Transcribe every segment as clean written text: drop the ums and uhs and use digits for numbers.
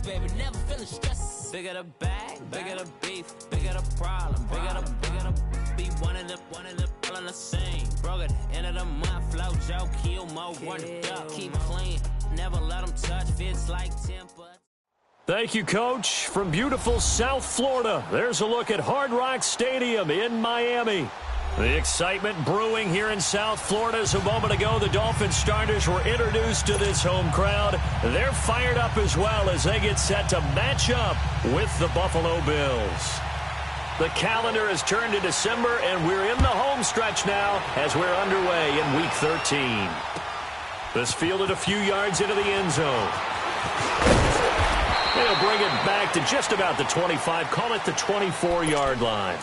baby, never feeling stressed. Bigger the bag, bigger the beef, bigger the problem, bigger the be one in the all in the same. Broke at the end of the month, flow Joe, kill mo, run it up, keep clean, never let them touch, fits like temper. Thank you, Coach. From beautiful South Florida, there's a look at Hard Rock Stadium in Miami. The excitement brewing here in South Florida as a moment ago the Dolphins starters were introduced to this home crowd. They're fired up as well as they get set to match up with the Buffalo Bills. The calendar has turned to December, and we're in the home stretch now as we're underway in Week 13. This fielded a few yards into the end zone. They'll bring it back to just about the 25, call it the 24-yard line.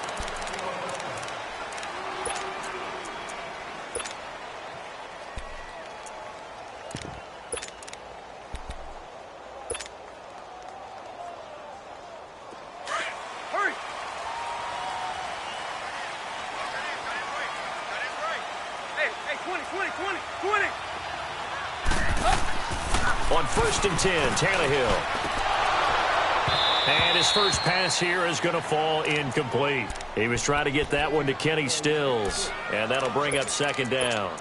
On 1st and 10, Tannehill. And his first pass here is going to fall incomplete. He was trying to get that one to Kenny Stills, and that'll bring up 2nd down.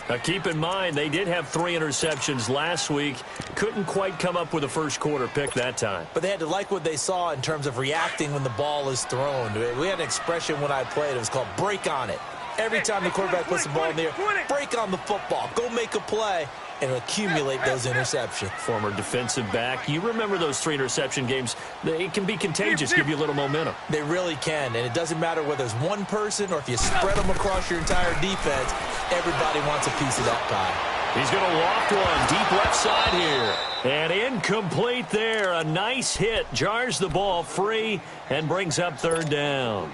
Now, keep in mind, they did have 3 interceptions last week. Couldn't quite come up with a first quarter pick that time. But they had to like what they saw in terms of reacting when the ball is thrown. We had an expression when I played. It was called break on it. Every time the quarterback puts the ball in the air, break on the football. Go make a play and accumulate those interceptions. Former defensive back. You remember those 3 interception games. It can be contagious, give you a little momentum. They really can, and it doesn't matter whether it's one person or if you spread them across your entire defense, everybody wants a piece of that pie. He's going to loft one deep left side here. And incomplete there. A nice hit. Jars the ball free and brings up 3rd down.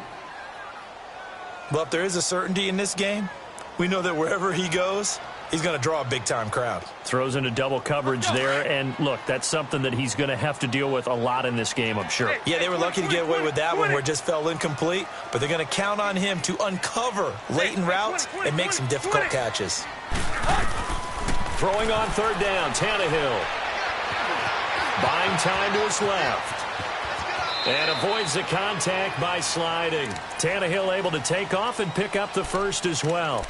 Well, if there is a certainty in this game, we know that wherever he goes, he's going to draw a big-time crowd. Throws into double coverage there, and look, that's something that he's going to have to deal with a lot in this game, I'm sure. Yeah, they were lucky to get away with that one where it just fell incomplete, but they're going to count on him to uncover latent routes and make some difficult catches. Throwing on 3rd down, Tannehill. Buying time to his left. And avoids the contact by sliding. Tannehill able to take off and pick up the first as well.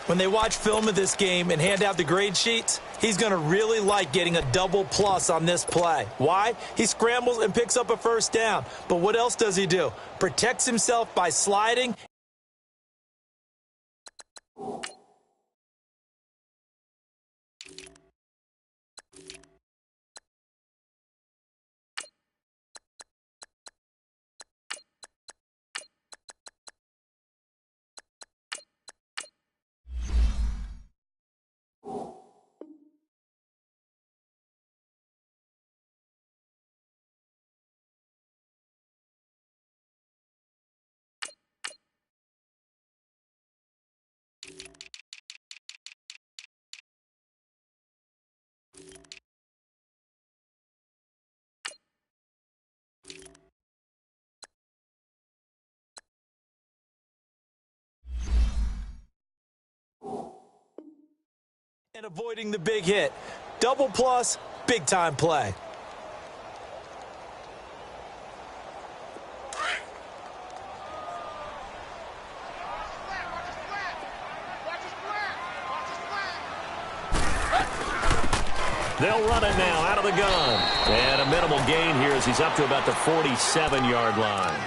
When they watch film of this game and hand out the grade sheets, he's going to really like getting a double plus on this play. Why? He scrambles and picks up a 1st down. But what else does he do? Protects himself by sliding. And avoiding the big hit. Double plus, big-time play. They'll run it now out of the gun. And a minimal gain here as he's up to about the 47-yard line.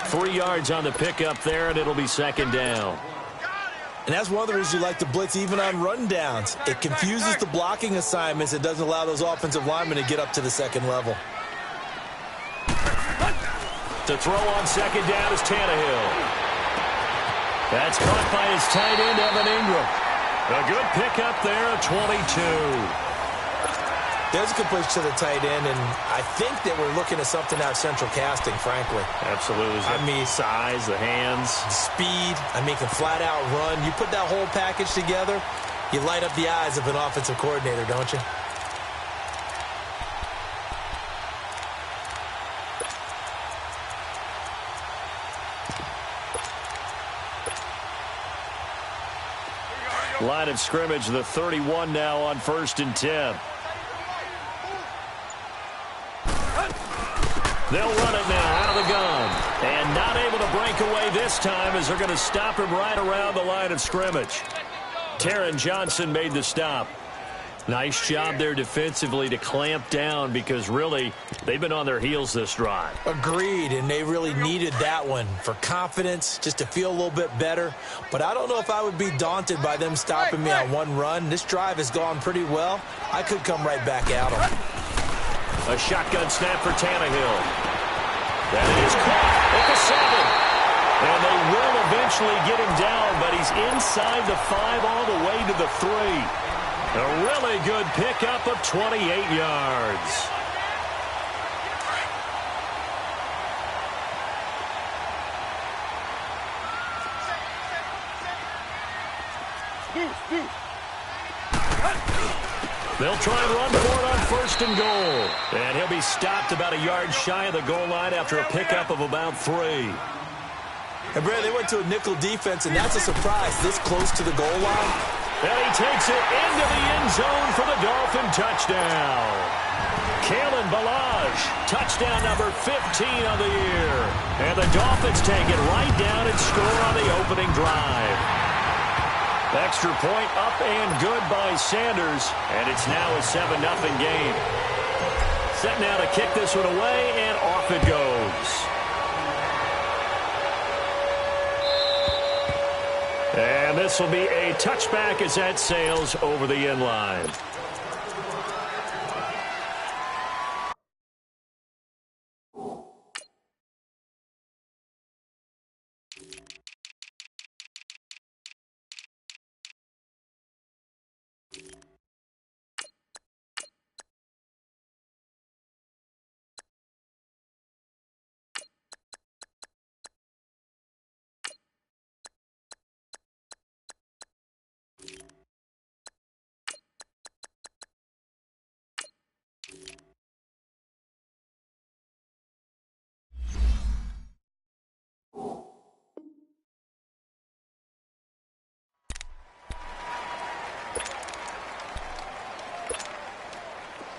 3 yards on the pickup there, and it'll be 2nd down. And that's one of the reasons you like to blitz even on rundowns. It confuses the blocking assignments. It doesn't allow those offensive linemen to get up to the 2nd level. To throw on 2nd down is Tannehill. That's caught by his tight end, Evan Ingram. A good pickup there, a 22. There's a good push to the tight end, and I think that we're looking at something out of central casting, frankly. Absolutely. I mean, size, the hands. Speed. I mean, can flat out run. You put that whole package together, you light up the eyes of an offensive coordinator, don't you? Line of scrimmage, the 31 now on 1st and 10. They'll run it now out of the gun. And not able to break away this time as they're going to stop him right around the line of scrimmage. Taron Johnson made the stop. Nice job there defensively to clamp down because really they've been on their heels this drive. Agreed, and they really needed that one for confidence, just to feel a little bit better. But I don't know if I would be daunted by them stopping me on one run. This drive has gone pretty well. I could come right back at them. A shotgun snap for Tannehill. That is caught at the 7. And they will eventually get him down, but he's inside the 5 all the way to the 3. A really good pickup of 28 yards. They'll try and run for it on 1st and goal. And he'll be stopped about a yard shy of the goal line after a pickup of about 3. And, Brad, they went to a nickel defense, and that's a surprise this close to the goal line. And he takes it into the end zone for the Dolphin touchdown. Kalen Ballage, touchdown number 15 on the year. And the Dolphins take it right down and score on the opening drive. Extra point up and good by Sanders. And it's now a 7-0 game. Set now to kick this one away, and off it goes. And this will be a touchback as that sails over the end line.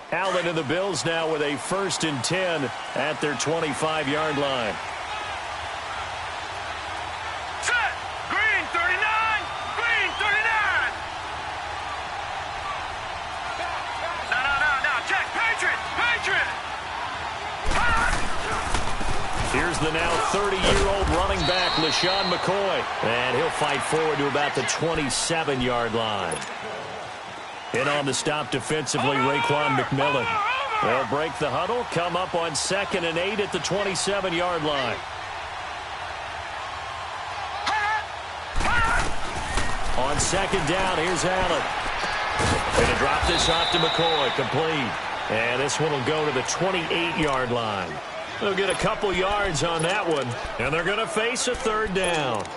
Allen and the Bills now with a 1st and 10 at their 25-yard line. Set! Green 39! Green 39! No. Check! Patriot! Patriot! Here's the now 30-year-old running back, LeSean McCoy. And he'll fight forward to about the 27-yard line. In on the stop defensively, Raekwon McMillan. They'll break the huddle, come up on 2nd and 8 at the 27-yard line. On 2nd down, here's Allen. Going to drop this off to McCoy, complete. And this one will go to the 28-yard line. They'll get a couple yards on that one, and they're going to face a 3rd down.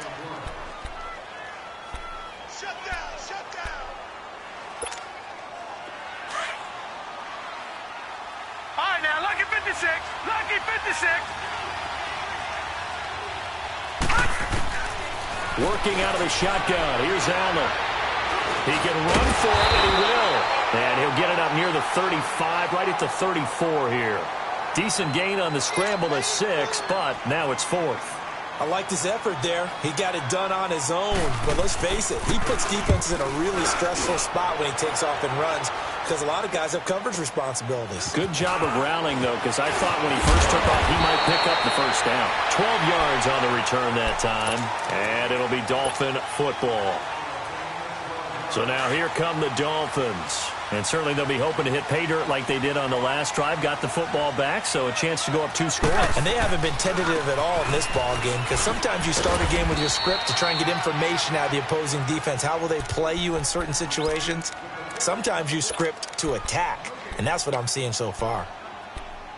Lucky 56. Working out of the shotgun. Here's Allen. He can run for it, and he will. And he'll get it up near the 35, right at the 34 here. Decent gain on the scramble to 6, but now it's 4th. I liked his effort there. He got it done on his own. But let's face it, he puts defenses in a really stressful spot when he takes off and runs because a lot of guys have coverage responsibilities. Good job of rallying, though, because I thought when he first took off, he might pick up the 1st down. 12 yards on the return that time, and it'll be Dolphin football. So now here come the Dolphins. And certainly they'll be hoping to hit pay dirt like they did on the last drive. Got the football back, so a chance to go up 2 scores. And they haven't been tentative at all in this ball game because sometimes you start a game with your script to try and get information out of the opposing defense. How will they play you in certain situations? Sometimes you script to attack, and that's what I'm seeing so far.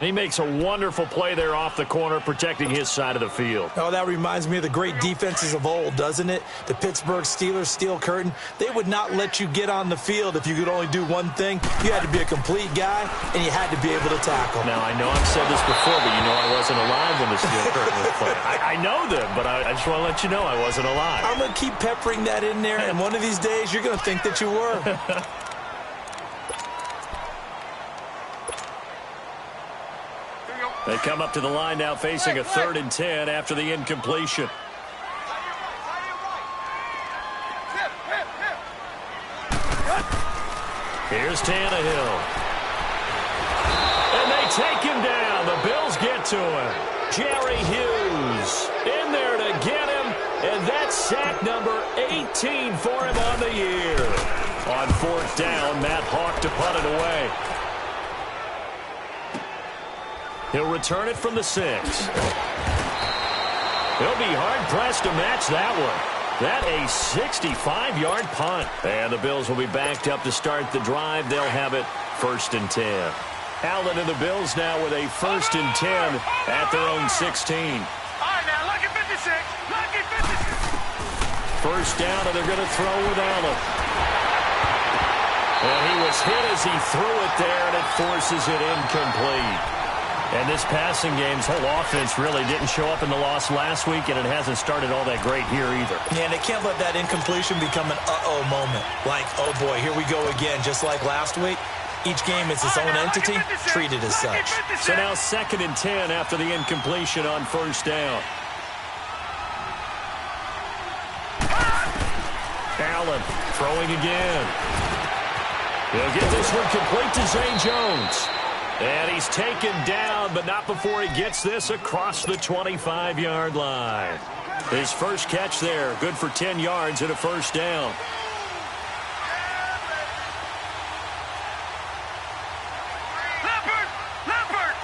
He makes a wonderful play there off the corner, protecting his side of the field. Oh, that reminds me of the great defenses of old, doesn't it? The Pittsburgh Steelers, steel curtain. They would not let you get on the field if you could only do one thing. You had to be a complete guy, and you had to be able to tackle. Now, I know I've said this before, but you know I wasn't alive when the steel curtain was played. I know them, but I just want to let you know I wasn't alive. I'm going to keep peppering that in there, and one of these days you're going to think that you were. They come up to the line now facing a 3rd and 10 after the incompletion. Here's Tannehill. And they take him down. The Bills get to him. Jerry Hughes in there to get him. And that's sack number 18 for him on the year. On 4th down, Matt Hawk to punt it away. He'll return it from the 6. He'll be hard-pressed to match that one. That a 65-yard punt. And the Bills will be backed up to start the drive. They'll have it 1st and 10. Allen and the Bills now with a 1st and 10 at their own 16. All right, now, lucky 56. Lucky 56. 1st down, and they're going to throw with Allen. And he was hit as he threw it there, and it forces it incomplete. And this passing game's whole offense really didn't show up in the loss last week, and it hasn't started all that great here either. Yeah, and they can't let that incompletion become an uh-oh moment. Like, oh boy, here we go again, just like last week. Each game is its own entity, treated as such. So now 2nd and 10 after the incompletion on 1st down. Allen throwing again. He'll get this one complete to Zay Jones. And he's taken down, but not before he gets this across the 25-yard line. His first catch there, good for 10 yards and a 1st down. Leopard! Leopard!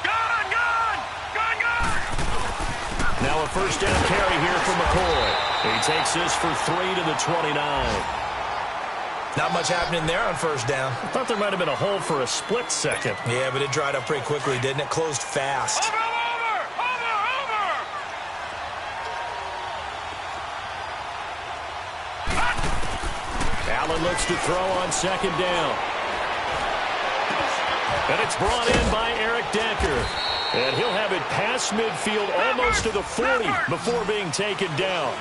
Gone! Gone! Gone! Gone! Now a 1st down carry here for McCoy. He takes this for 3 to the 29. Not much happening there on 1st down. I thought there might have been a hole for a split second. Yeah, but it dried up pretty quickly, didn't it? Closed fast. Over! Allen looks to throw on 2nd down. And it's brought in by Eric Decker. And he'll have it past midfield almost to the 40 before being taken down.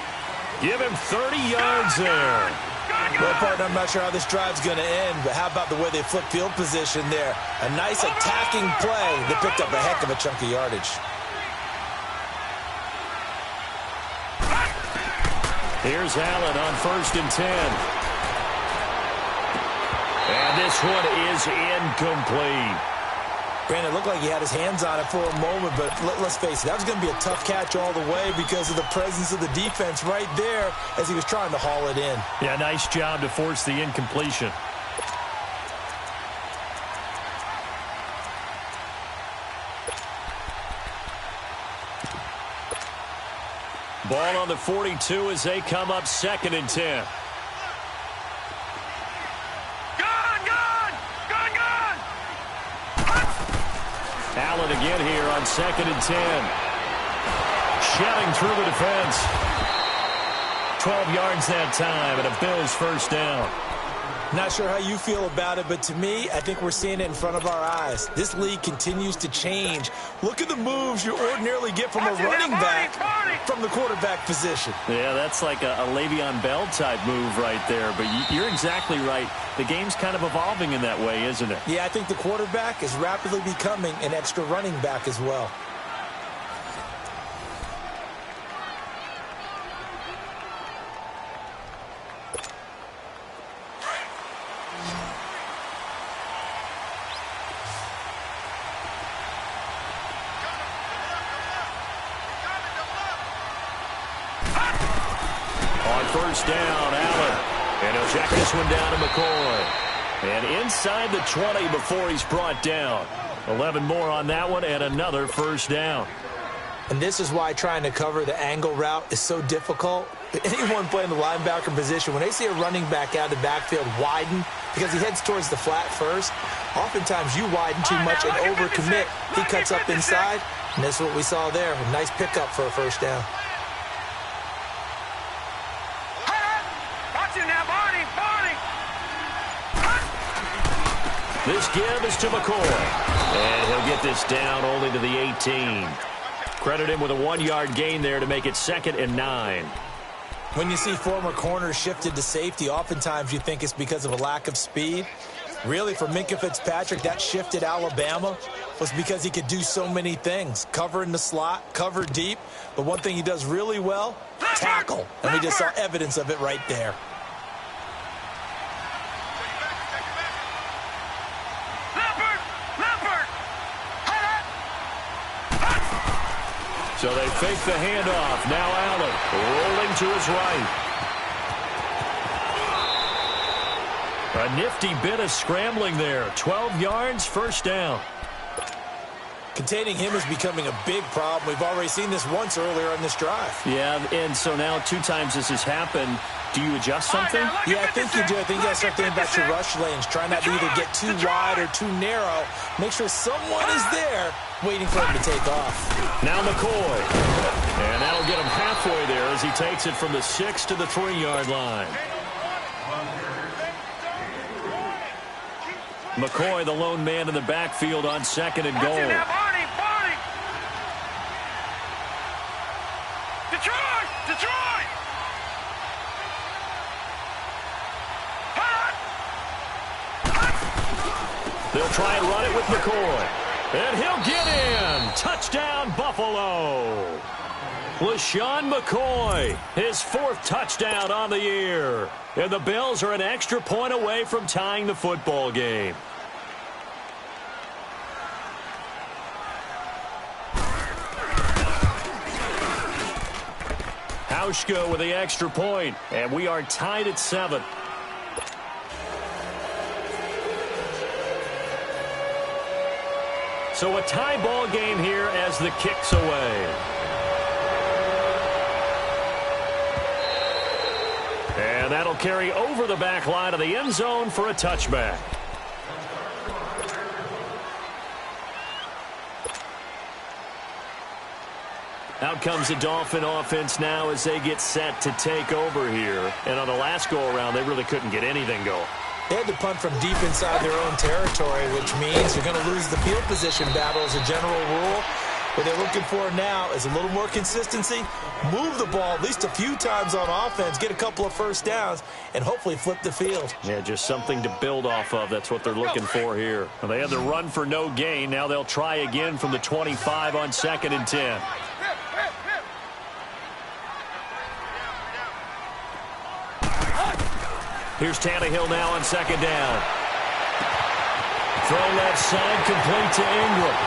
Give him 30 yards there. Well, partner, I'm not sure how this drive's going to end, but how about the way they flip field position there? A nice attacking play that picked up a heck of a chunk of yardage. Here's Allen on 1st and 10. And this one is incomplete. Granted, it looked like he had his hands on it for a moment, but let's face it, that was going to be a tough catch all the way because of the presence of the defense right there as he was trying to haul it in. Yeah, nice job to force the incompletion. Ball on the 42 as they come up 2nd and 10. Allen again here on 2nd and 10. Shedding through the defense. 12 yards that time and a Bills 1st down. Not sure how you feel about it, but to me, I think we're seeing it in front of our eyes. This league continues to change. Look at the moves you ordinarily get from a running back from the quarterback position. Yeah, that's like a Le'Veon Bell type move right there, but you're exactly right. The game's kind of evolving in that way, isn't it? Yeah, I think the quarterback is rapidly becoming an extra running back as well. On 1st down, Allen. And he'll check this one down to McCoy. And inside the 20 before he's brought down. 11 more on that one and another 1st down. And this is why trying to cover the angle route is so difficult. Anyone playing the linebacker position, when they see a running back out of the backfield widen because he heads towards the flat first, oftentimes you widen too much and overcommit. He cuts up inside, and that's what we saw there. A nice pickup for a 1st down. This give is to McCoy. And he'll get this down only to the 18. Credit him with a 1-yard gain there to make it 2nd and 9. When you see former corners shifted to safety, oftentimes you think it's because of a lack of speed. Really, for Minkah Fitzpatrick, that shifted Alabama. was because he could do so many things. Cover in the slot, cover deep. But one thing he does really well, tackle. And we just saw evidence of it right there. So they fake the handoff. Now Allen rolling to his right. A nifty bit of scrambling there. 12 yards, first down. Containing him is becoming a big problem. We've already seen this once earlier on this drive. Yeah, and so now 2 times this has happened. Do you adjust something? Yeah, I think you do. I think you got to start thinking about your rush lanes. Try not to either get too wide or too narrow. Make sure someone is there waiting for him to take off. Now McCoy. And that'll get him halfway there as he takes it from the 6 to the 3-yard line. McCoy, the lone man in the backfield on 2nd and goal. Detroit! They'll try and run it with McCoy. And he'll get in. Touchdown, Buffalo. LeSean McCoy, his 4th touchdown on the year. And the Bills are an extra point away from tying the football game. Hauschka with the extra point, and we are tied at 7. So a tie ball game here as the kick's away. And that'll carry over the back line of the end zone for a touchback. Out comes the Dolphin offense now as they get set to take over here. And on the last go-around, they really couldn't get anything going. They had to punt from deep inside their own territory, which means you're going to lose the field position battle as a general rule. What they're looking for now is a little more consistency, move the ball at least a few times on offense, get a couple of first downs, and hopefully flip the field. Yeah, just something to build off of. That's what they're looking for here. Well, they had the run for no gain. Now they'll try again from the 25 on 2nd and 10. Here's Tannehill now on 2nd down. Throw left side, complete to Ingram.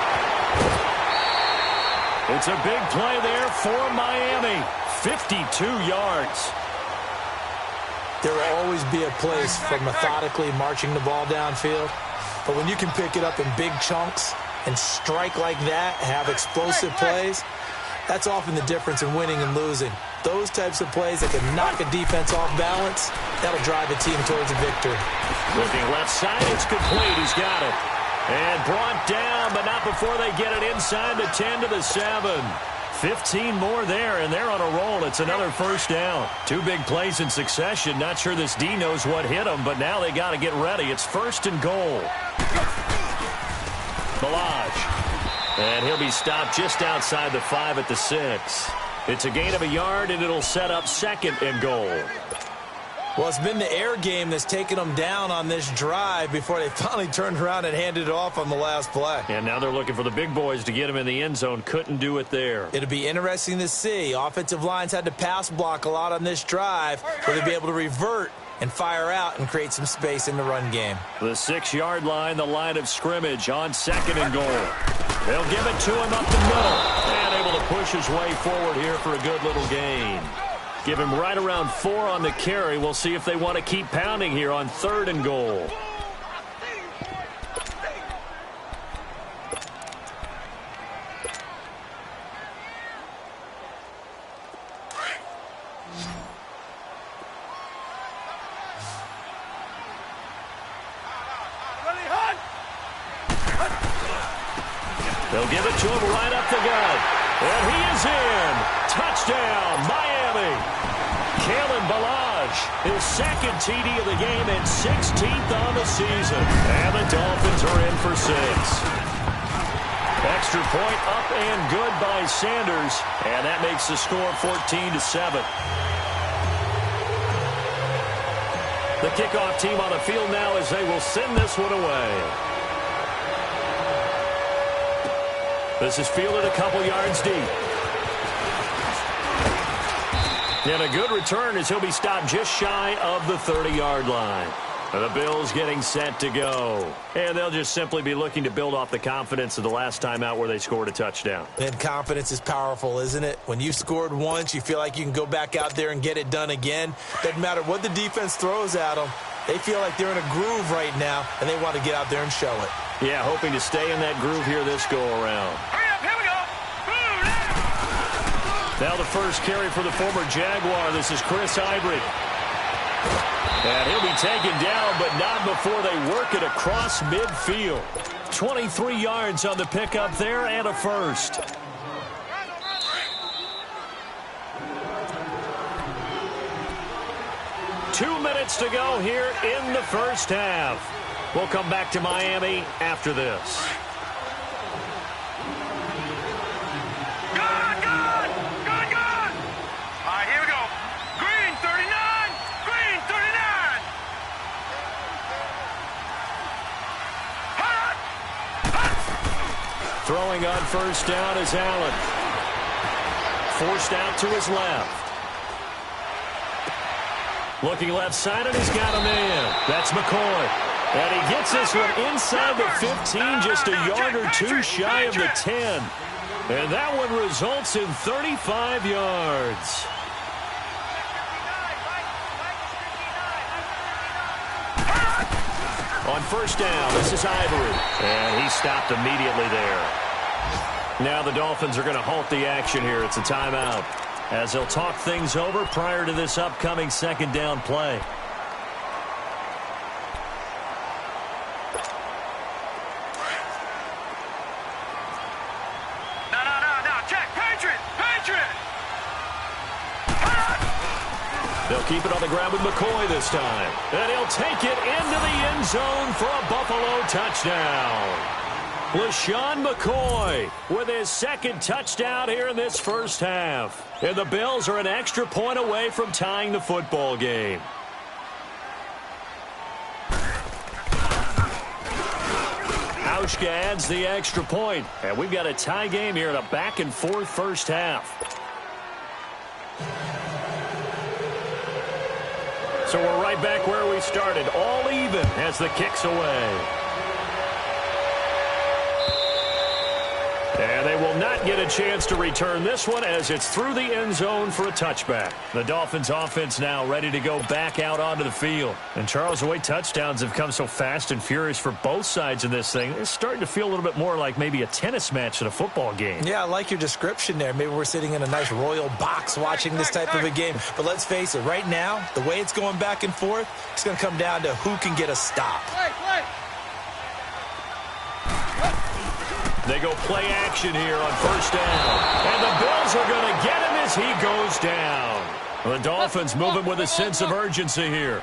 It's a big play there for Miami. 52 yards. There will always be a place for methodically marching the ball downfield. But when you can pick it up in big chunks and strike like that, have explosive plays, that's often the difference in winning and losing. Those types of plays that can knock a defense off balance, that'll drive a team towards a victory. Looking left side, it's complete. He's got it. And brought down, but not before they get it inside the 10 to the 7. 15 more there, and they're on a roll. It's another first down. 2 big plays in succession. Not sure this D knows what hit them, but now they got to get ready. It's 1st and goal. Balaj. And he'll be stopped just outside the 5 at the 6. It's a gain of a yard, and it'll set up 2nd and goal. Well, it's been the air game that's taken them down on this drive before they finally turned around and handed it off on the last play. And now they're looking for the big boys to get him in the end zone. Couldn't do it there. It'll be interesting to see. Offensive lines had to pass block a lot on this drive where they'll be able to revert and fire out and create some space in the run game. The 6-yard line, the line of scrimmage on 2nd and goal. They'll give it to him up the middle. And able to push his way forward here for a good little gain. Give him right around 4 on the carry. We'll see if they want to keep pounding here on 3rd and goal. They'll give it to him right up the gut. And he is in. Touchdown, Miami. Kalen Balaj, his 2nd TD of the game and 16th on the season. And the Dolphins are in for 6. Extra point up and good by Sanders. And that makes the score 14-7. The kickoff team on the field now as they will send this one away. This is fielded a couple yards deep. And a good return as he'll be stopped just shy of the 30-yard line. The Bills getting set to go. And they'll just simply be looking to build off the confidence of the last time out where they scored a touchdown. And confidence is powerful, isn't it? When you've scored once, you feel like you can go back out there and get it done again. Doesn't matter what the defense throws at them. They feel like they're in a groove right now, and they want to get out there and show it. Yeah, hoping to stay in that groove here this go-around. Hurry up, here we go. Now the first carry for the former Jaguar. This is Chris Ivory. And he'll be taken down, but not before they work it across midfield. 23 yards on the pickup there and a first. Two minutes to go here in the first half. We'll come back to Miami after this. Throwing on first down is Allen. Forced out to his left. Looking left side, and he's got a man. That's McCoy. And he gets this one inside the 15, just a yard or two shy of the 10. And that one results in 35 yards. On first down, this is Ivory. And he stopped immediately there. Now the Dolphins are going to halt the action here. It's a timeout, as they'll talk things over prior to this upcoming second down play. No, check, Patriot! They'll keep it on the ground with McCoy this time. And he'll take it into the end zone for a Buffalo touchdown. LeSean McCoy with his second touchdown here in this first half. And the Bills are an extra point away from tying the football game. Hauschka adds the extra point. And we've got a tie game here in a back-and-forth first half. So we're right back where we started, all even as the kick's away. And they will not get a chance to return this one as it's through the end zone for a touchback. The Dolphins offense now ready to go back out onto the field. And Charles, the way touchdowns have come so fast and furious for both sides in this thing, it's starting to feel a little bit more like maybe a tennis match in a football game. Yeah, I like your description there. Maybe we're sitting in a nice royal box watching this type of a game. But let's face it, right now, the way it's going back and forth, it's going to come down to who can get a stop. They go play action here on first down. And the Bills are going to get him as he goes down. The Dolphins moving with a sense of urgency here.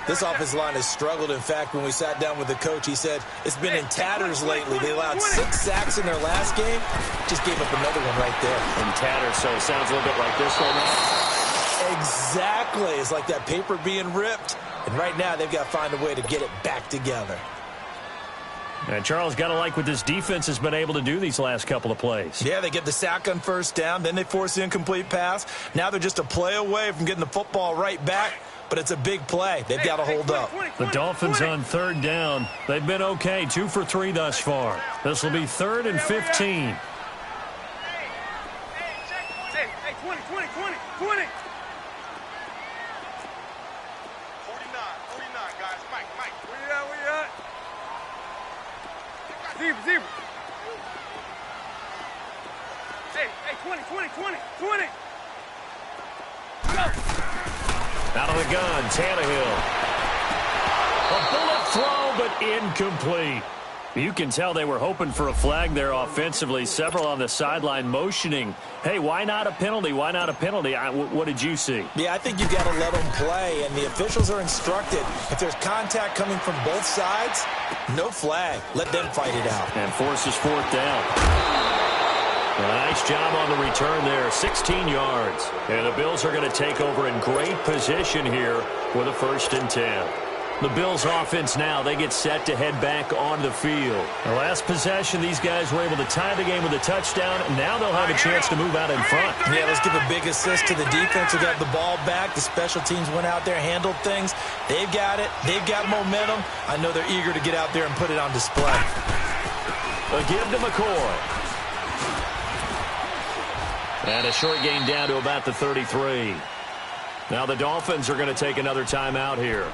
This offensive line has struggled. In fact, when we sat down with the coach, he said it's been in tatters lately. They allowed 6 sacks in their last game. Just gave up another one right there. In tatters, so it sounds a little bit like this one. Exactly. It's like that paper being ripped. And right now, they've got to find a way to get it back together. And Charles, got to like what this defense has been able to do these last couple of plays. Yeah, they get the sack on first down, then they force the incomplete pass. Now they're just a play away from getting the football right back, but it's a big play. They've got to hold up. The Dolphins on third down. They've been okay, 2 for 3 thus far. This will be 3rd and 15. Hey, 20. 49, guys. Mike. Where you at? Zebra. Hey, 20. Go. Out of the gun, Tannehill. A bullet throw, but incomplete. You can tell they were hoping for a flag there offensively. Several on the sideline motioning. Hey, why not a penalty? What did you see? Yeah, I think you've got to let them play, and the officials are instructed. If there's contact coming from both sides, no flag. Let them fight it out. And forces 4th down. A nice job on the return there, 16 yards. And the Bills are going to take over in great position here with a 1st and 10. The Bills offense now, they get set to head back onto the field. The last possession, these guys were able to tie the game with a touchdown, and now they'll have a chance to move out in front. Yeah, let's give a big assist to the defense who got the ball back. The special teams went out there, handled things. They've got it. They've got momentum. I know they're eager to get out there and put it on display. A give to McCoy. And a short gain down to about the 33. Now the Dolphins are going to take another timeout here,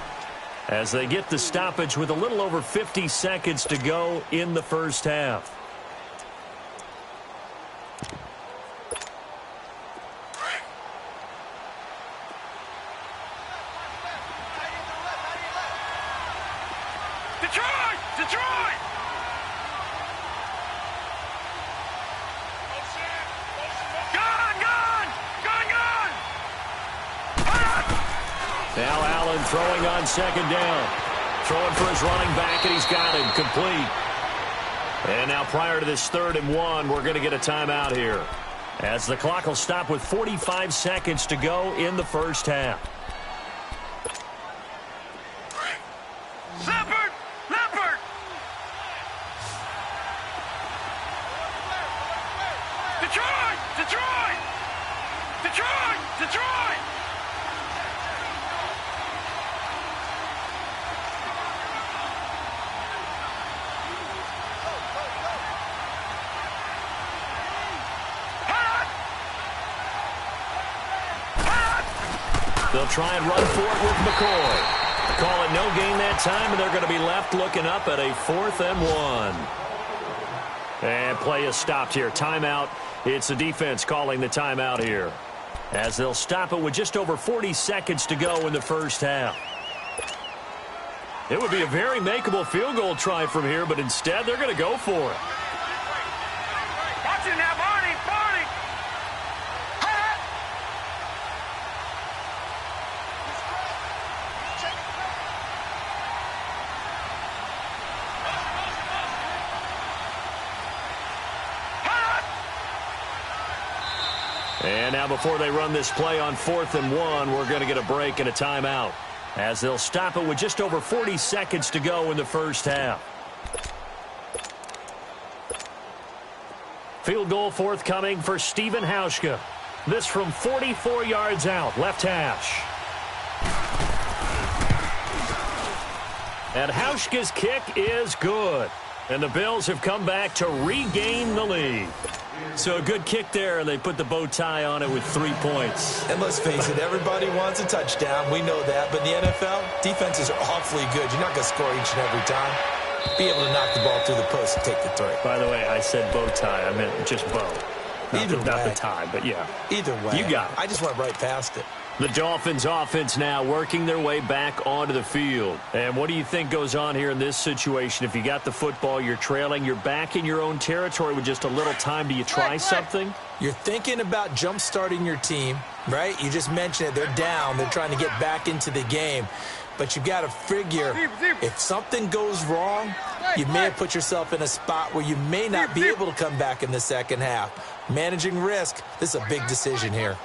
as they get the stoppage with a little over 50 seconds to go in the first half. Detroit! Detroit! Now Allen throwing on second down. Throwing for his running back, and he's got him complete. And now prior to this 3rd and 1, we're going to get a timeout here, as the clock will stop with 45 seconds to go in the first half. Leopard! Leopard! Detroit! Detroit! Detroit! Detroit! They'll try and run for it with McCoy. Call it no gain that time, and they're going to be left looking up at a 4th and 1. And play is stopped here. Timeout. It's the defense calling the timeout here, as they'll stop it with just over 40 seconds to go in the first half. It would be a very makeable field goal try from here, but instead they're going to go for it. Watch it now, Barney! Barney! And now before they run this play on 4th and 1, we're going to get a break and a timeout, as they'll stop it with just over 40 seconds to go in the first half. Field goal forthcoming for Stephen Hauschka. This from 44 yards out, left hash. And Hauschka's kick is good, and the Bills have come back to regain the lead. So a good kick there, and they put the bow tie on it with 3 points. And let's face it, everybody wants a touchdown. We know that. But in the NFL, defenses are awfully good. You're not going to score each and every time. Be able to knock the ball through the post and take the 3. By the way, I said bow tie. I meant just bow. Not the tie, but yeah. Either way. You got it. I just went right past it. The Dolphins offense now working their way back onto the field. And what do you think goes on here in this situation? If you got the football, you're trailing, you're back in your own territory with just a little time. Do you try something? You're thinking about jump-starting your team, right? You just mentioned it. They're down. They're trying to get back into the game. But you've got to figure, if something goes wrong, you may have put yourself in a spot where you may not be able to come back in the second half. Managing risk, this is a big decision here.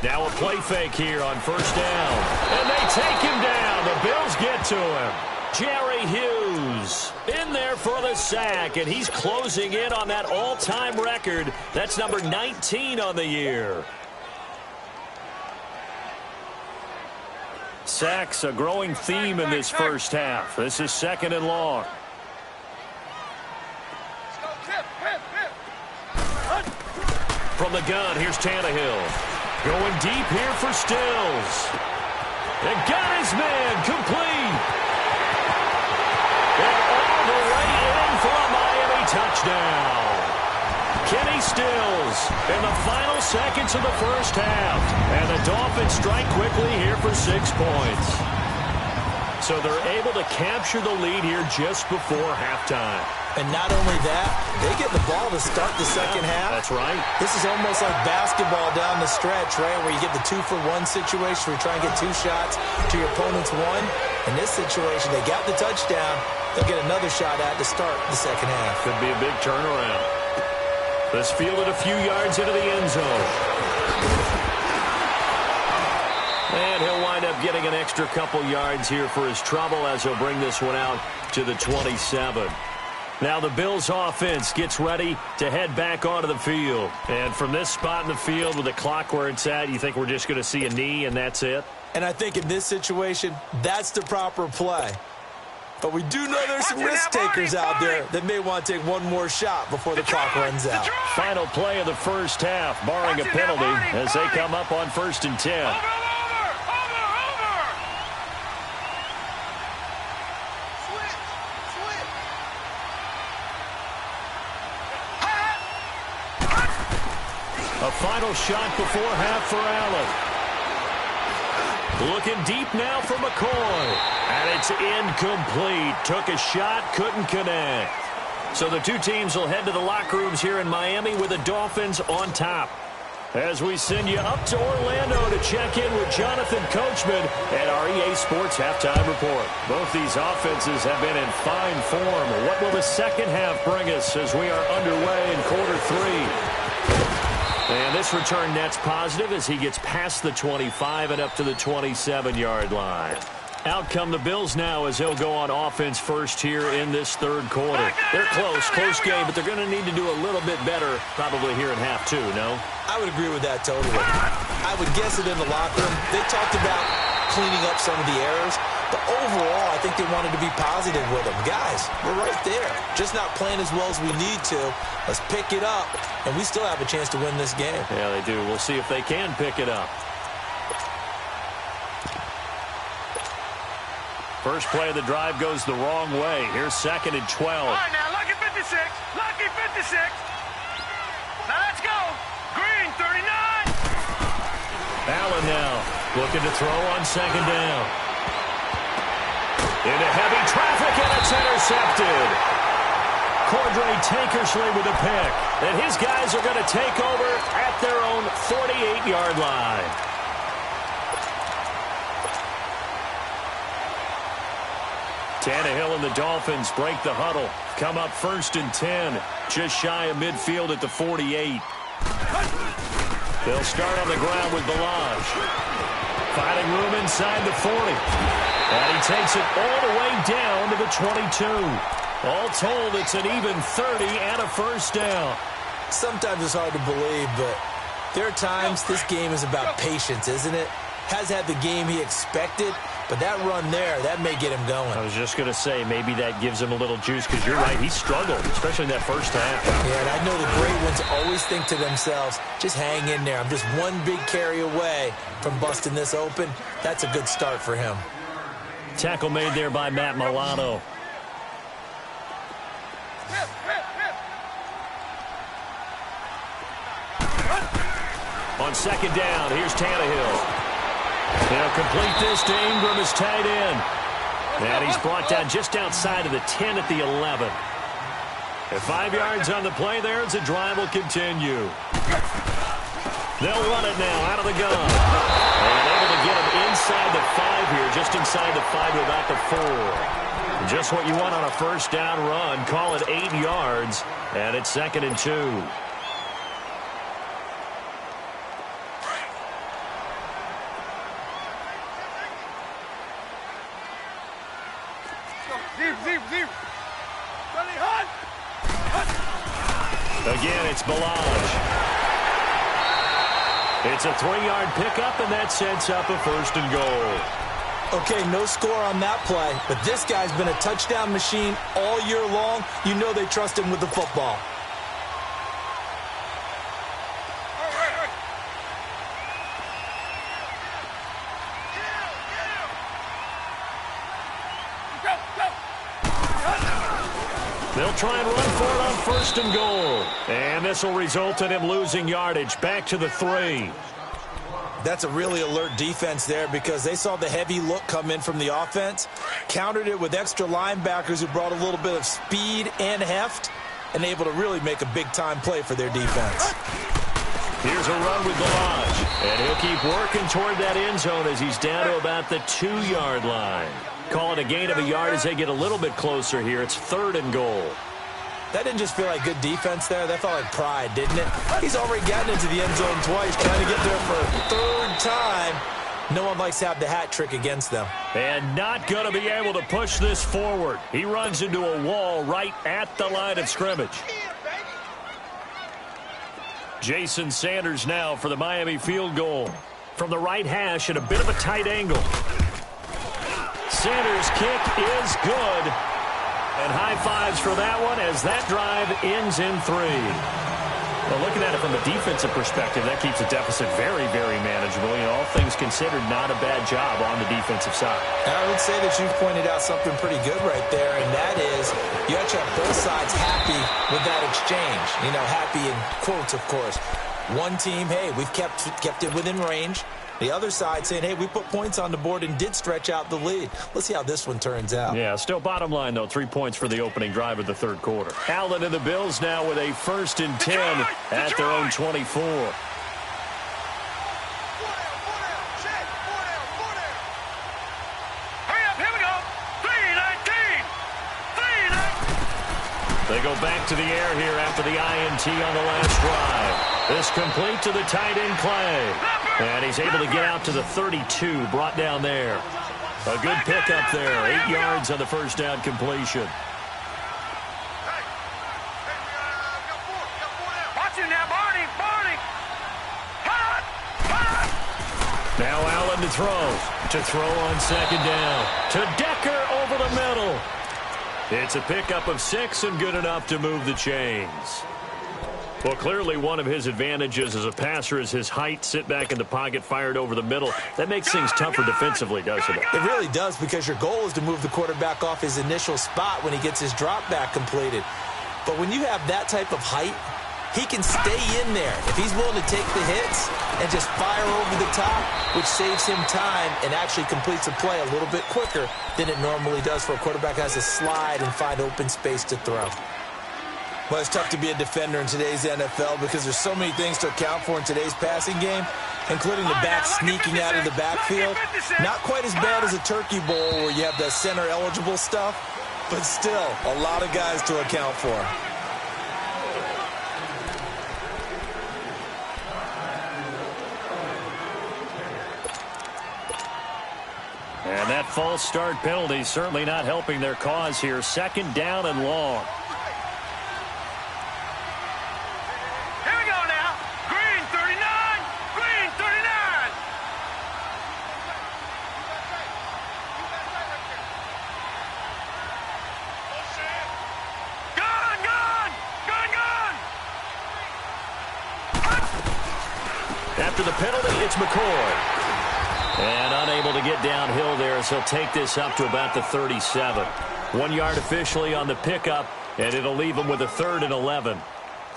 Now a play fake here on first down. And they take him down. The Bills get to him. Jerry Hughes in there for the sack, and he's closing in on that all-time record. That's number 19 on the year. Sacks, a growing theme in this first half. This is 2nd and long. From the gun, here's Tannehill. Going deep here for Stills. And got his man complete. And all the way in for a Miami touchdown. Kenny Stills in the final seconds of the first half. And the Dolphins strike quickly here for 6 points. So they're able to capture the lead here just before halftime. And not only that, they get the ball to start the second half. That's right. This is almost like basketball down the stretch, right, where you get the 2-for-1 situation where you try and get 2 shots to your opponent's 1. In this situation, they got the touchdown. They'll get another shot at to start the second half. Could be a big turnaround. This fielded a few yards into the end zone. And he'll wind up getting an extra couple yards here for his trouble as he'll bring this one out to the 27. Now the Bills offense gets ready to head back onto the field. And from this spot in the field with the clock where it's at, you think we're just going to see a knee and that's it? And I think in this situation, that's the proper play. But we do know there's some risk takers out there that may want to take one more shot before the clock runs out. Final play of the first half, barring a penalty, as they come up on 1st and 10. A final shot before half for Allen. Looking deep now for McCoy. And it's incomplete. Took a shot, couldn't connect. So the two teams will head to the locker rooms here in Miami with the Dolphins on top. As we send you up to Orlando to check in with Jonathan Coachman at our EA Sports Halftime Report. Both these offenses have been in fine form. What will the second half bring us as we are underway in quarter 3? And this return net's positive as he gets past the 25 and up to the 27-yard line. Out come the Bills now as they'll go on offense first here in this third quarter. They're close game, but they're going to need to do a little bit better probably here in half 2, no? I would agree with that totally. I would guess it in the locker room. They talked about cleaning up some of the errors, but overall I think they wanted to be positive with them. Guys, we're right there. Just not playing as well as we need to. Let's pick it up, and we still have a chance to win this game. Yeah, they do. We'll see if they can pick it up. First play of the drive goes the wrong way. Here's 2nd and 12. All right, now, lucky 56. Lucky 56. Now, let's go. Green, 39. Allen now looking to throw on 2nd down. Into heavy traffic, and it's intercepted. Cordray Tankersley with a pick. And his guys are going to take over at their own 48-yard line. Tannehill and the Dolphins break the huddle. Come up 1st and 10. Just shy of midfield at the 48. They'll start on the ground with Balaj. Finding room inside the 40. And he takes it all the way down to the 22. All told, it's an even 30 and a first down. Sometimes it's hard to believe, but there are times this game is about patience, isn't it? Has had the game he expected, but that run there, that may get him going. I was just going to say, maybe that gives him a little juice, because you're right, he struggled, especially in that first half. Yeah, and I know the great ones always think to themselves, just hang in there. I'm just one big carry away from busting this open. That's a good start for him. Tackle made there by Matt Milano. On 2nd down, here's Tannehill. They'll complete this to Ingram as tight end. And he's brought down just outside of the 10 at the 11. At 5 yards on the play there as the drive will continue. They'll run it now out of the gun. And able to get him inside the 5 here, just inside the 5 to about the 4. Just what you want on a first down run. Call it 8 yards. And it's 2nd and 2. Again, it's Balaj. It's a 3-yard pickup, and that sets up a 1st and goal. Okay, no score on that play, but this guy's been a touchdown machine all year long. You know they trust him with the football. They'll try and run for it on 1st and goal. And this will result in him losing yardage back to the 3. That's a really alert defense there because they saw the heavy look come in from the offense, countered it with extra linebackers who brought a little bit of speed and heft, and able to really make a big-time play for their defense. Here's a run with Balaj. And he'll keep working toward that end zone as he's down to about the 2-yard line. Call it a gain of a yard as they get a little bit closer here. It's 3rd and goal. That didn't just feel like good defense there. That felt like pride, didn't it? He's already gotten into the end zone twice, trying to get there for a third time. No one likes to have the hat trick against them. And not going to be able to push this forward. He runs into a wall right at the line of scrimmage. Jason Sanders now for the Miami field goal. From the right hash at a bit of a tight angle. Sanders' kick is good. And high fives for that one as that drive ends in 3. Well, looking at it from a defensive perspective, that keeps the deficit very, very manageable. You know, all things considered, not a bad job on the defensive side. And I would say that you've pointed out something pretty good right there, and that is you actually have both sides happy with that exchange. You know, happy in quotes, of course. One team, hey, we've kept it within range. The other side saying, hey, we put points on the board and did stretch out the lead. Let's see how this one turns out. Yeah, still bottom line, though, 3 points for the opening drive of the third quarter. Allen and the Bills now with a 1st and 10 at their own 24. Hurry up, here we go. 3-19. They go back to the air here after the INT on the last drive. This complete to the tight end, Clay. And he's able to get out to the 32, brought down there. A good pickup there, 8 yards on the first down completion. Watch it now, Barney. Now Allen to throw. To throw on 2nd down. To Decker over the middle. It's a pickup of 6 and good enough to move the chains. Well, clearly one of his advantages as a passer is his height. Sit back in the pocket, fired over the middle. That makes things tougher defensively, doesn't it? It really does, because your goal is to move the quarterback off his initial spot when he gets his drop back completed. But when you have that type of height, he can stay in there if he's willing to take the hits and just fire over the top, which saves him time and actually completes a play a little bit quicker than it normally does for a quarterback who has to slide and find open space to throw. Well, it's tough to be a defender in today's NFL because there's so many things to account for in today's passing game, including the back sneaking out of the backfield. Not quite as bad as a turkey bowl where you have the center-eligible stuff, but still a lot of guys to account for. And that false start penalty certainly not helping their cause here. 2nd down and long. After the penalty, it's McCoy. And unable to get downhill there, so he'll take this up to about the 37. 1 yard officially on the pickup, and it'll leave him with a 3rd and 11.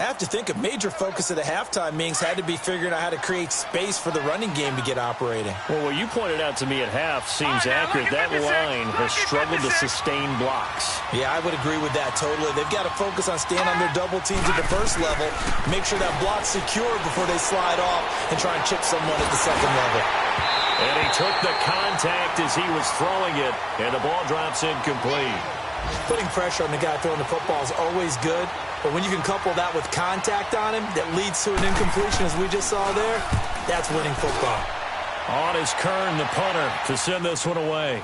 I have to think a major focus of the halftime meetings had to be figuring out how to create space for the running game to get operating. Well, what you pointed out to me at half seems accurate. That line has struggled to sustain blocks. Yeah, I would agree with that totally. They've got to focus on staying on their double teams at the first level, make sure that block's secure before they slide off and try and chip someone at the second level. And he took the contact as he was throwing it, and the ball drops incomplete. Putting pressure on the guy throwing the football is always good, but when you can couple that with contact on him that leads to an incompletion, as we just saw there, that's winning football. On is Kern, the punter, to send this one away.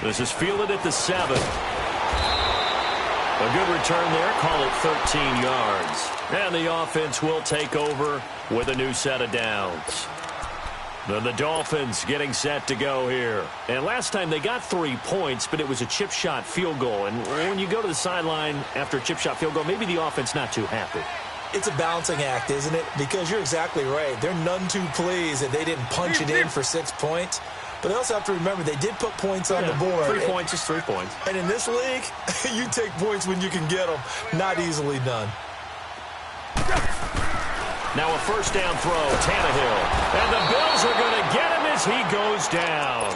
This is fielded at the 7. A good return there, call it 13 yards. And the offense will take over with a new set of downs. Then the Dolphins getting set to go here. And last time they got 3 points, but it was a chip shot field goal. And when you go to the sideline after a chip shot field goal, maybe the offense not too happy. It's a balancing act, isn't it? Because you're exactly right. They're none too pleased that they didn't punch it in for 6 points. But they also have to remember they did put points on the board. 3 points is 3 points. And in this league, you take points when you can get them. Not easily done. Now a first down throw, Tannehill. And the Bills are going to get him as he goes down.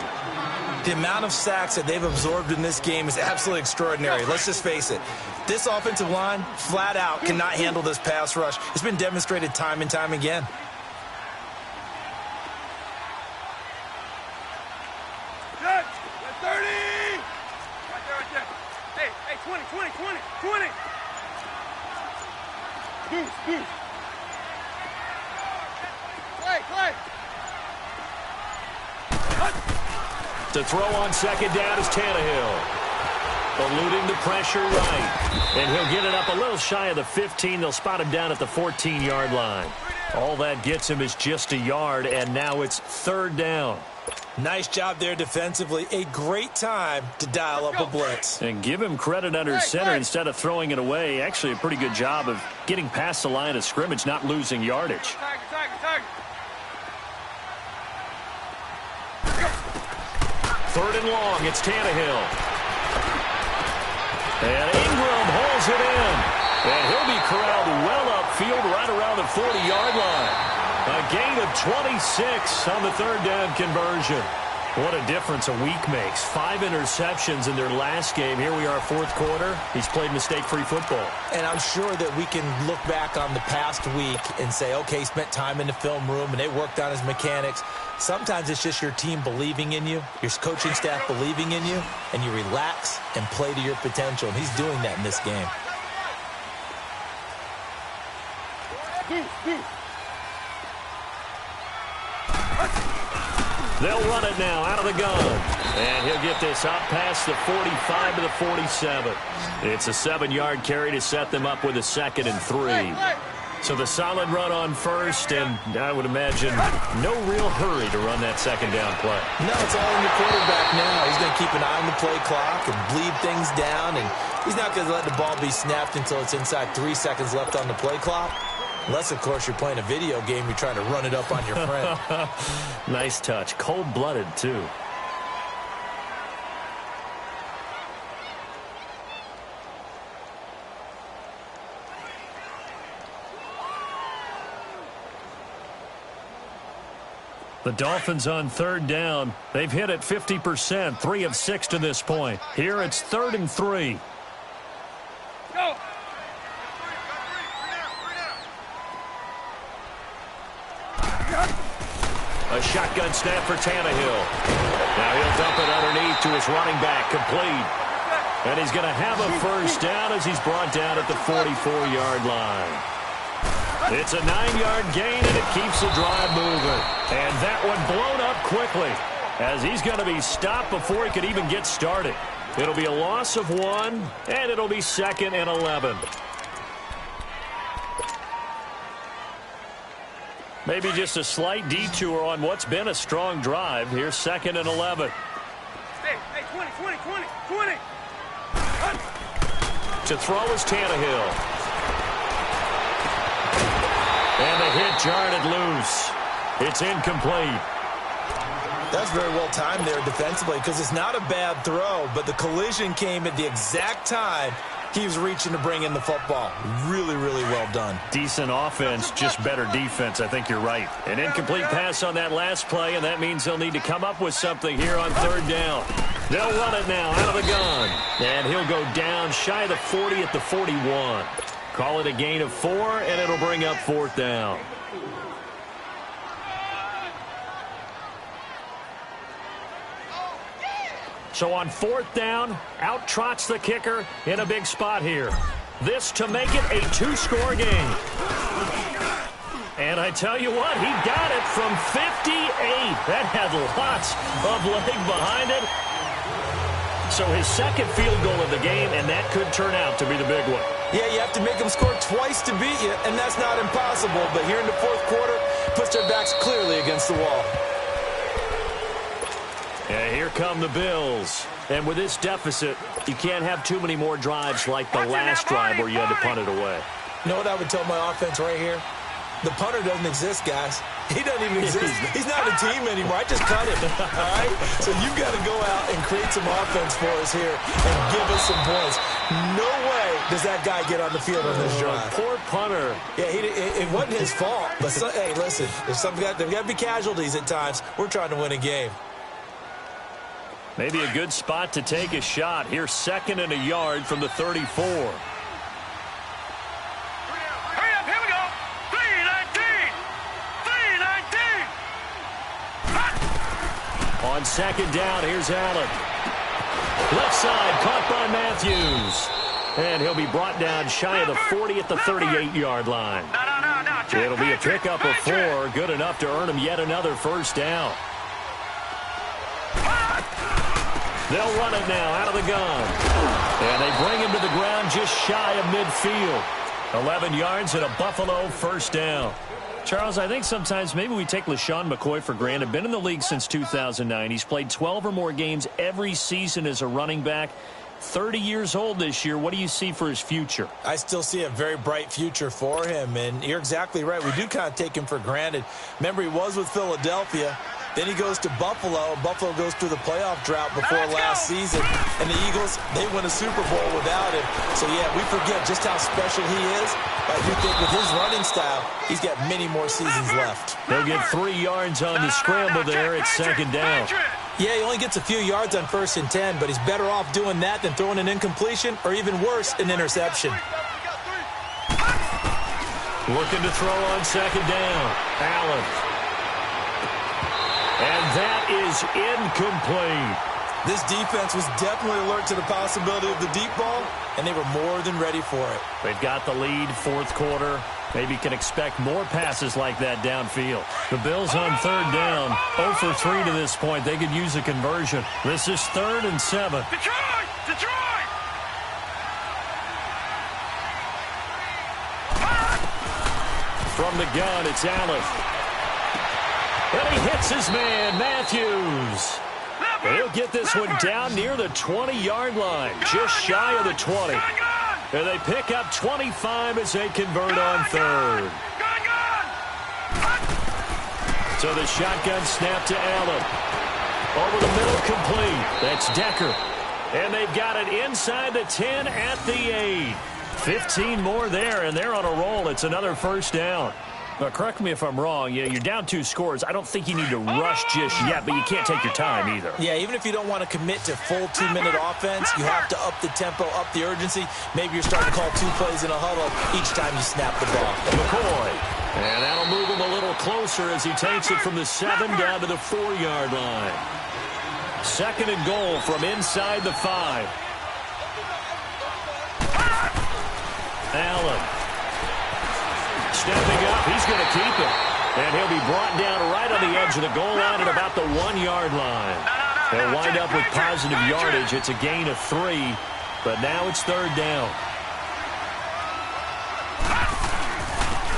The amount of sacks that they've absorbed in this game is absolutely extraordinary. Let's just face it. This offensive line, flat out, cannot handle this pass rush. It's been demonstrated time and time again. Good. 30. Right there. Hey, 20. To throw on second down is Tannehill. Eluding the pressure right. And he'll get it up a little shy of the 15. They'll spot him down at the 14-yard line. All that gets him is just a yard, and now it's third down. Nice job there defensively. A great time to dial up a blitz. And give him credit under center instead of throwing it away. Actually a pretty good job of getting past the line of scrimmage, not losing yardage. Third and long, it's Tannehill. And Ingram holds it in. And he'll be corralled well upfield right around the 40-yard line. A gain of 26 on the third down conversion. What a difference a week makes. 5 interceptions in their last game. Here we are, fourth quarter. He's played mistake-free football. And I'm sure that we can look back on the past week and say, okay, he spent time in the film room and they worked on his mechanics. Sometimes it's just your team believing in you, your coaching staff believing in you, and you relax and play to your potential. And he's doing that in this game. They'll run it now out of the gun. And he'll get this up past the 45 to the 47. It's a 7-yard carry to set them up with a 2nd and 3. So the solid run on first, and I would imagine no real hurry to run that second down play. No, it's all in the quarterback now. He's going to keep an eye on the play clock and bleed things down, and he's not going to let the ball be snapped until it's inside 3 seconds left on the play clock. Unless, of course, you're playing a video game, you're trying to run it up on your friend. Nice touch. Cold-blooded, too. The Dolphins on third down. They've hit it 50%, 3 of 6 to this point. Here it's 3rd and 3. Go. A shotgun snap for Tannehill. Now he'll dump it underneath to his running back, complete. And he's going to have a first down as he's brought down at the 44-yard line. It's a 9-yard gain, and it keeps the drive moving. And that one blown up quickly as he's going to be stopped before he could even get started. It'll be a loss of 1, and it'll be 2nd and 11. Maybe just a slight detour on what's been a strong drive. Here's 2nd and 11. Hey, 20. To throw is Tannehill. And the hit jarred it loose. It's incomplete. That's very well timed there defensively because it's not a bad throw, but the collision came at the exact time he was reaching to bring in the football. Really, really well done. Decent offense, just better defense. I think you're right. An incomplete pass on that last play, and that means they'll need to come up with something here on third down. They'll run it now out of the gun. And he'll go down shy of the 40 at the 41. Call it a gain of 4, and it'll bring up 4th down. So on 4th down, out trots the kicker in a big spot here. This to make it a 2-score game. And I tell you what, he got it from 58. That had lots of leg behind it. So his 2nd field goal of the game, and that could turn out to be the big one. Yeah, you have to make them score twice to beat you, and that's not impossible. But here in the 4th quarter, puts their backs clearly against the wall. And here come the Bills. And with this deficit, you can't have too many more drives like the last drive where you had to punt it away. You know what I would tell my offense right here? The punter doesn't exist, guys. He doesn't even exist. He's not a team anymore. I just cut him, all right? So you've got to go out and create some offense for us here and give us some points. No way does that guy get on the field on this drive. Poor punter. Yeah, it wasn't his fault. But hey, listen, there's got to be casualties at times. We're trying to win a game. Maybe a good spot to take a shot. Here's 2nd and a yard from the 34. Hurry up, here we go. 3-19. On 2nd down, here's Allen. Left side, caught by Matthews. And he'll be brought down shy of the 40 at the 38-yard line. No. It'll be a pickup of 4, good enough to earn him yet another first down. They'll run it now out of the gun. And they bring him to the ground just shy of midfield. 11 yards and a Buffalo first down. Charles, I think sometimes maybe we take LeSean McCoy for granted. Been in the league since 2009. He's played 12 or more games every season as a running back. 30 years old this year. What do you see for his future? I still see a very bright future for him, and you're exactly right. We do kind of take him for granted. Remember, he was with Philadelphia. Then he goes to Buffalo. Buffalo goes through the playoff drought before last season. And the Eagles, they win a Super Bowl without him. So, yeah, we forget just how special he is. But I do think with his running style, he's got many more seasons left. They'll get 3 yards on the scramble there at second down. Yeah, he only gets a few yards on 1st and 10, but he's better off doing that than throwing an incompletion or even worse, an interception. Looking to throw on second down. Allen. And that is incomplete. This defense was definitely alert to the possibility of the deep ball, and they were more than ready for it. They've got the lead, fourth quarter. Maybe can expect more passes like that downfield. The Bills on third down, 0 for 3 to this point. They could use a conversion. This is 3rd and 7. Detroit! From the gun, it's Allen. And he hits his man, Matthews. He'll get this one down near the 20-yard line, just shy of the 20. And they pick up 25 as they convert on third. So the shotgun snap to Allen. Over the middle, complete. That's Decker. And they've got it inside the 10 at the 8. 15 more there, and they're on a roll. It's another first down. Now, correct me if I'm wrong. You're down 2 scores. I don't think you need to rush just yet, but you can't take your time either. Yeah, even if you don't want to commit to full 2-minute offense, you have to up the tempo, up the urgency. Maybe you're starting to call 2 plays in a huddle each time you snap the ball. McCoy. And that'll move him a little closer as he takes it from the 7 down to the 4-yard line. 2nd and goal from inside the 5. Allen. Stepping up, he's going to keep it. And he'll be brought down right on the edge of the goal line at about the 1-yard line. They'll wind up with positive yardage. It's a gain of 3, but now it's 3rd down.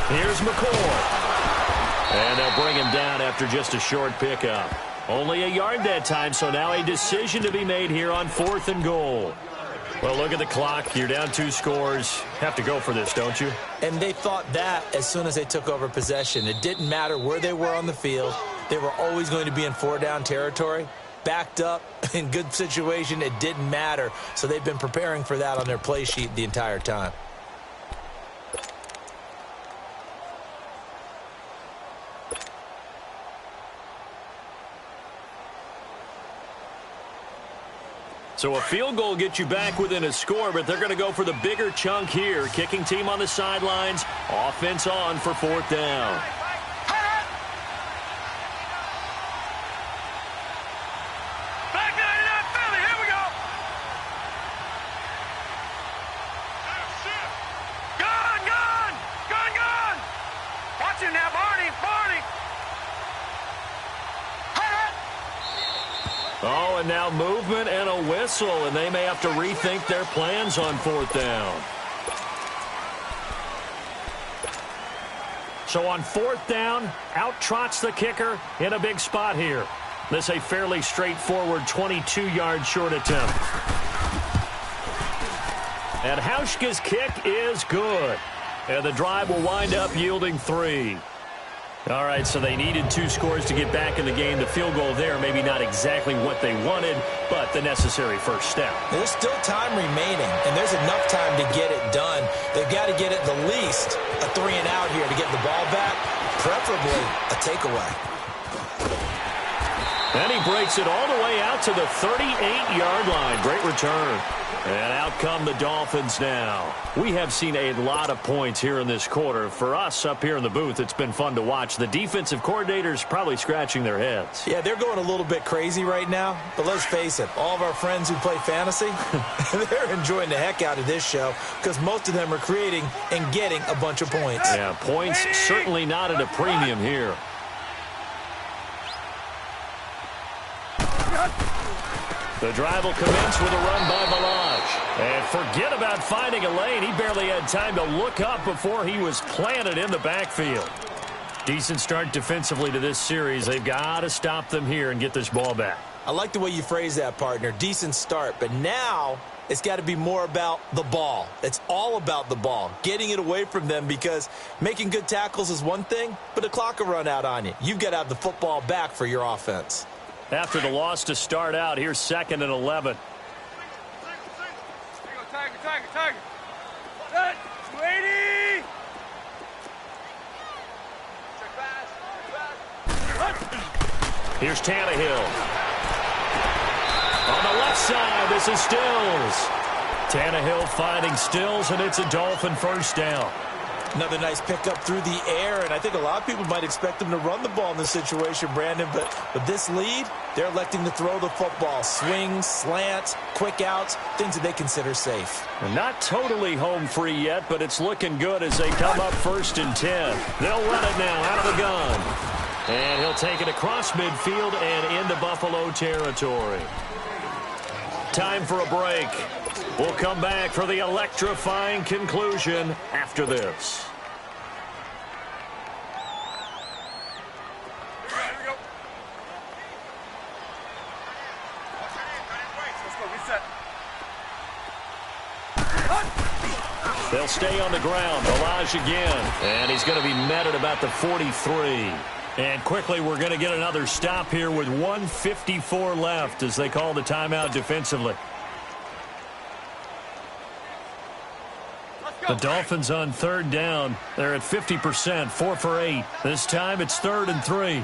Here's McCoy. And they'll bring him down after just a short pickup. Only a yard that time, so now a decision to be made here on 4th and goal. Well, look at the clock. You're down 2 scores. Have to go for this, don't you? And they thought that as soon as they took over possession. It didn't matter where they were on the field. They were always going to be in 4-down territory. Backed up, in good situation, it didn't matter. So they've been preparing for that on their play sheet the entire time. So a field goal gets you back within a score, but they're going to go for the bigger chunk here. Kicking team on the sidelines. Offense on for 4th down. Back 99 Philly, here we go. Gun. Watch him now, Barney. Oh, and now movement and a whistle, and they may have to rethink their plans on 4th down. So on 4th down, out trots the kicker in a big spot here. This a fairly straightforward 22-yard short attempt. And Hauschka's kick is good. And the drive will wind up yielding 3. All right, so they needed 2 scores to get back in the game. The field goal there, maybe not exactly what they wanted, but the necessary first step. There's still time remaining, and there's enough time to get it done. They've got to get at the least a 3-and-out here to get the ball back, preferably a takeaway. And he breaks it all the way out to the 38-yard line. Great return. And out come the Dolphins now. We have seen a lot of points here in this quarter. For us up here in the booth, it's been fun to watch. The defensive coordinators probably scratching their heads. Yeah, they're going a little bit crazy right now. But let's face it, all of our friends who play fantasy, they're enjoying the heck out of this show because most of them are creating and getting a bunch of points. Yeah, points certainly not at a premium here. The drive will commence with a run by Balaj. And forget about finding a lane. He barely had time to look up before he was planted in the backfield. Decent start defensively to this series. They've got to stop them here and get this ball back. I like the way you phrase that, partner. Decent start. But now it's got to be more about the ball. It's all about the ball. Getting it away from them because making good tackles is one thing, but the clock will run out on you. You've got to have the football back for your offense. After the loss to start out, here's 2nd and 11. Tiger. 280. Here's Tannehill. On the left side, this is Stills. Tannehill finding Stills, and it's a Dolphin first down. Another nice pickup through the air, and I think a lot of people might expect them to run the ball in this situation, Brandon, but with this lead, they're electing to throw the football. Swings, slants, quick outs, things that they consider safe. Not totally home free yet, but it's looking good as they come up 1st and 10. They'll run it now out of the gun. And he'll take it across midfield and into Buffalo territory. Time for a break. We'll come back for the electrifying conclusion after this. They'll stay on the ground. Balaj again. And he's going to be met at about the 43. And quickly, we're going to get another stop here with 1:54 left as they call the timeout defensively. The Dolphins on 3rd down. They're at 50%, 4 for 8. This time it's 3rd and 3.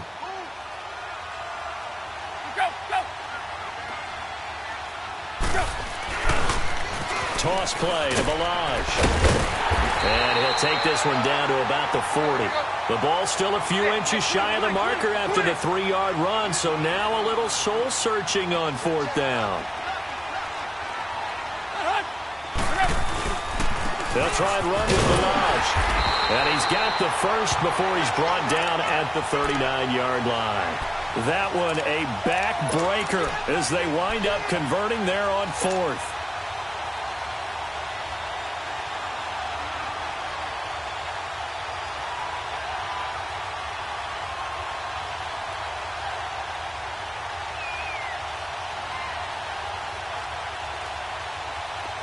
Toss play to Balaj. And he'll take this one down to about the 40. The ball's still a few inches shy of the marker after the 3-yard run, so now a little soul-searching on 4th down. They'll try and run with Balaj. And he's got the first before he's brought down at the 39-yard line. That one a backbreaker as they wind up converting there on 4th.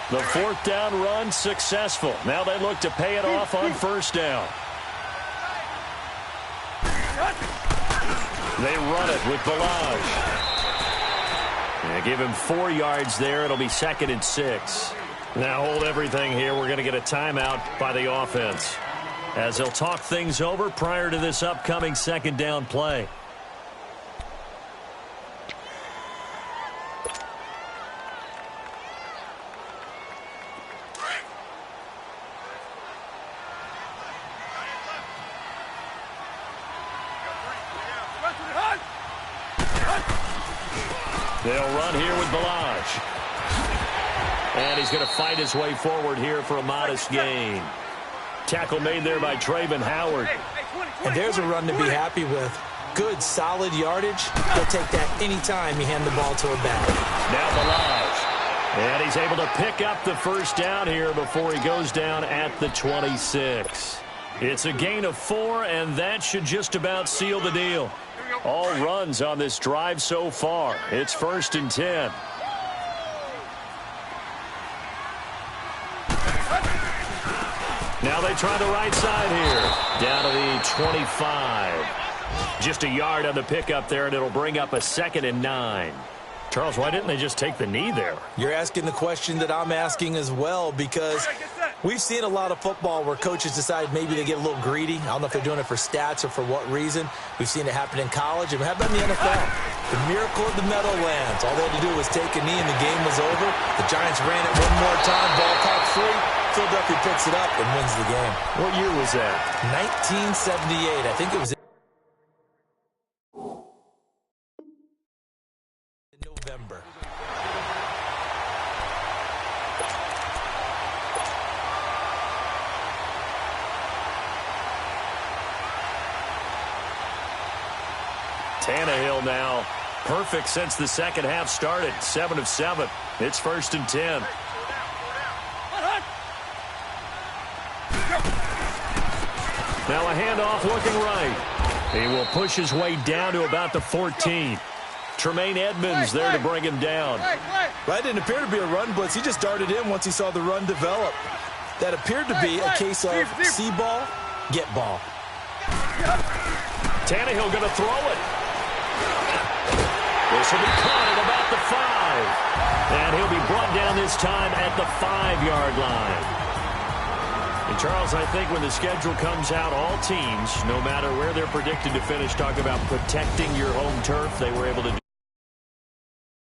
The 4th down run successful. Now they look to pay it off on 1st down. They run it with Balaj. Give him 4 yards there. It'll be 2nd and 6. Now hold everything here. We're going to get a timeout by the offense as they'll talk things over prior to this upcoming 2nd down play. They'll run here with Balaj. And he's going to fight his way forward here for a modest gain. Tackle made there by Trayvon Howard. And there's a run to be happy with. Good, solid yardage. He'll take that any time you hand the ball to a back. Now Balaj. And he's able to pick up the 1st down here before he goes down at the 26. It's a gain of 4, and that should just about seal the deal. All runs on this drive so far. It's 1st and 10. Now they try the right side here. Down to the 25. Just a yard on the pickup there, and it'll bring up a 2nd and 9. Charles, why didn't they just take the knee there? You're asking the question that I'm asking as well, because We've seen a lot of football where coaches decide maybe they get a little greedy. I don't know if they're doing it for stats or for what reason. We've seen it happen in college, and how about in the NFL? The miracle of the Meadowlands. All they had to do was take a knee, and the game was over. The Giants ran it one more time, ball caught free. Philadelphia picks it up and wins the game. What year was that? 1978. I think it was in November. Tannehill now perfect since the second half started. 7 of 7. It's 1st and 10. Now a handoff looking right. He will push his way down to about the 14. Tremaine Edmonds there to bring him down. Right, didn't appear to be a run blitz. He just darted in once he saw the run develop. That appeared to be a case of see ball, get ball. Tannehill going to throw it. This will be caught at about the 5. And he'll be brought down this time at the 5-yard line. And Charles, I think when the schedule comes out, all teams, no matter where they're predicted to finish, talk about protecting your home turf. They were able to do